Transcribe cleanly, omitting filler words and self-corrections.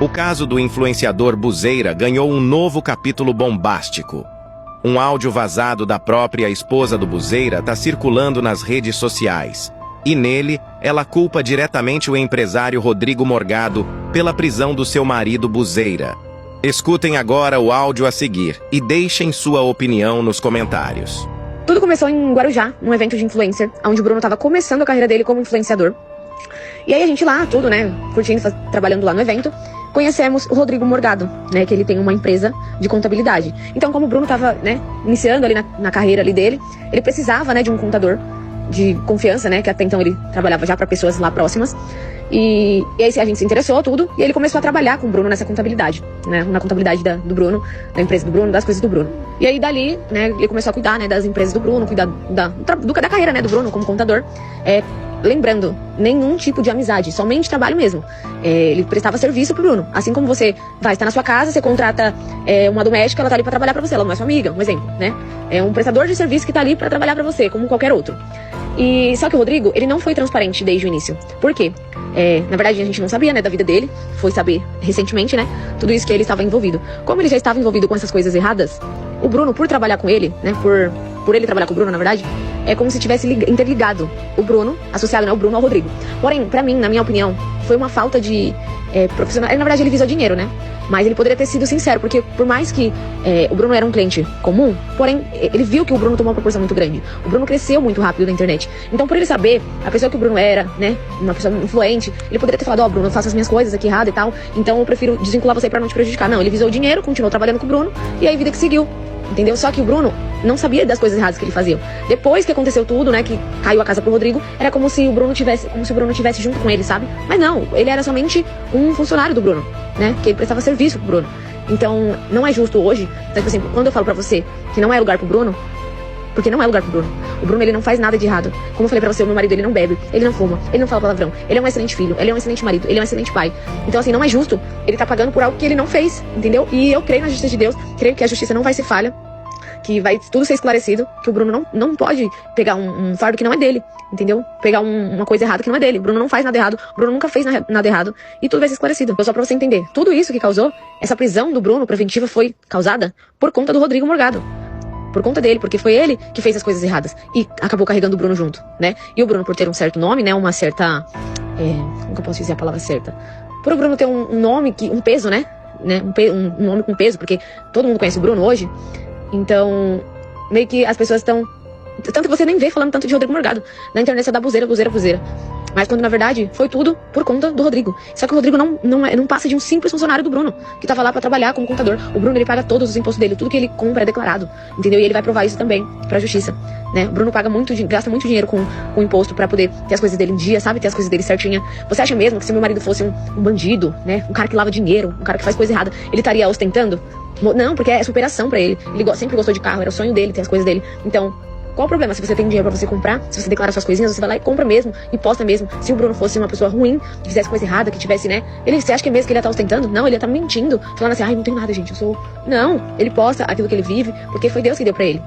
O caso do influenciador Buzeira ganhou um novo capítulo bombástico. Um áudio vazado da própria esposa do Buzeira está circulando nas redes sociais. E nele, ela culpa diretamente o empresário Rodrigo Morgado pela prisão do seu marido Buzeira. Escutem agora o áudio a seguir e deixem sua opinião nos comentários. Tudo começou em Guarujá, num evento de influencer, onde o Bruno estava começando a carreira dele como influenciador. E aí a gente lá, tudo, né, curtindo, trabalhando lá no evento, conhecemos o Rodrigo Morgado, né, que ele tem uma empresa de contabilidade. Então, como o Bruno estava, né, iniciando ali na carreira ali dele, ele precisava, né, de um contador de confiança, né, que até então ele trabalhava já para pessoas lá próximas. E aí a gente se interessou, tudo, e ele começou a trabalhar com o Bruno nessa contabilidade, né, na contabilidade do Bruno, da empresa do Bruno, das coisas do Bruno. E aí dali, né, ele começou a cuidar, né, das empresas do Bruno, cuidar da carreira, né, do Bruno como contador. Lembrando, nenhum tipo de amizade, somente trabalho mesmo. Ele prestava serviço pro Bruno. Assim como você vai estar na sua casa, você contrata uma doméstica, ela tá ali pra trabalhar pra você, ela não é sua amiga, um exemplo, né? É um prestador de serviço que tá ali pra trabalhar pra você, como qualquer outro. E só que o Rodrigo, ele não foi transparente desde o início. Por quê? Na verdade, a gente não sabia, né, da vida dele. Foi saber recentemente, né, tudo isso que ele estava envolvido. Como ele já estava envolvido com essas coisas erradas, o Bruno, por trabalhar com ele, né, por ele trabalhar com o Bruno, na verdade, é como se tivesse interligado o Bruno, associado, né, o Bruno ao Rodrigo. Porém, pra mim, na minha opinião, foi uma falta de profissional. Na verdade, ele visou dinheiro, né? Mas ele poderia ter sido sincero, porque por mais que o Bruno era um cliente comum, porém, ele viu que o Bruno tomou uma proporção muito grande. O Bruno cresceu muito rápido na internet. Então, por ele saber a pessoa que o Bruno era, né, uma pessoa influente, ele poderia ter falado, Bruno, eu faço as minhas coisas aqui errado e tal, então eu prefiro desvincular você pra não te prejudicar. Não, ele visou o dinheiro, continuou trabalhando com o Bruno, e aí a vida que seguiu. Entendeu? Só que o Bruno não sabia das coisas erradas que ele fazia. Depois que aconteceu tudo, né, que caiu a casa pro Rodrigo, era como se o Bruno tivesse junto com ele, sabe? Mas não, ele era somente um funcionário do Bruno, né? Que ele prestava serviço pro Bruno. Então, não é justo hoje, então, assim, quando eu falo pra você que não é lugar pro Bruno, porque não é lugar pro Bruno. O Bruno, ele não faz nada de errado. Como eu falei pra você, o meu marido, ele não bebe, ele não fuma, ele não fala palavrão, ele é um excelente filho, ele é um excelente marido, ele é um excelente pai. Então, assim, não é justo ele tá pagando por algo que ele não fez, entendeu? E eu creio na justiça de Deus, creio que a justiça não vai ser falha, que vai tudo ser esclarecido, que o Bruno não pode pegar um fardo que não é dele, entendeu? Pegar uma coisa errada que não é dele. O Bruno não faz nada errado, o Bruno nunca fez nada errado, e tudo vai ser esclarecido. Só pra você entender, tudo isso que causou, essa prisão do Bruno preventiva foi causada por conta do Rodrigo Morgado. Por conta dele, porque foi ele que fez as coisas erradas e acabou carregando o Bruno junto, né? E o Bruno, por ter um certo nome, né, uma certa... como que eu posso dizer a palavra certa? Por o Bruno ter um nome, um peso, né? Um nome com peso, porque todo mundo conhece o Bruno hoje. Então, meio que as pessoas estão... Tanto que você nem vê falando tanto de Rodrigo Morgado. Na internet você dá buzeira. Mas quando, na verdade, foi tudo por conta do Rodrigo. Só que o Rodrigo não passa de um simples funcionário do Bruno, que tava lá pra trabalhar como contador. O Bruno, ele paga todos os impostos dele. Tudo que ele compra é declarado, entendeu? E ele vai provar isso também pra justiça, né? O Bruno gasta muito dinheiro com imposto pra poder ter as coisas dele em dia, sabe? Ter as coisas dele certinha. Você acha mesmo que se meu marido fosse um bandido, né? Um cara que lava dinheiro, um cara que faz coisa errada, ele estaria ostentando? Não, porque é superação pra ele. Ele sempre gostou de carro, era o sonho dele ter as coisas dele. Então, qual o problema? Se você tem dinheiro pra você comprar, se você declara suas coisinhas, você vai lá e compra mesmo, e posta mesmo. Se o Bruno fosse uma pessoa ruim, que fizesse coisa errada, que tivesse, né? Você acha que é mesmo que ele ia estar ostentando? Não, ele ia estar mentindo, falando assim, ai, não tenho nada, gente, eu sou... Não, ele posta aquilo que ele vive, porque foi Deus que deu pra ele.